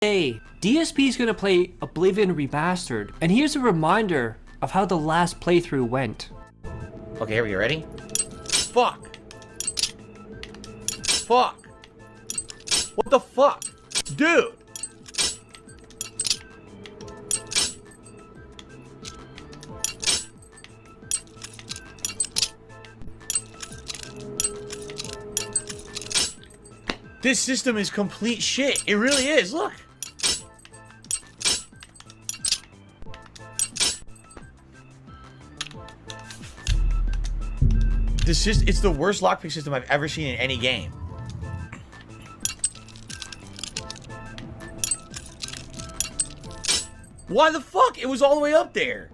Hey, DSP is gonna play Oblivion Remastered, and here's a reminder of how the last playthrough went. Okay, here we go. Ready? Fuck! Fuck! What the fuck? Dude! This system is complete shit. It really is. Look. It's the worst lockpick system I've ever seen in any game. Why the fuck? It was all the way up there.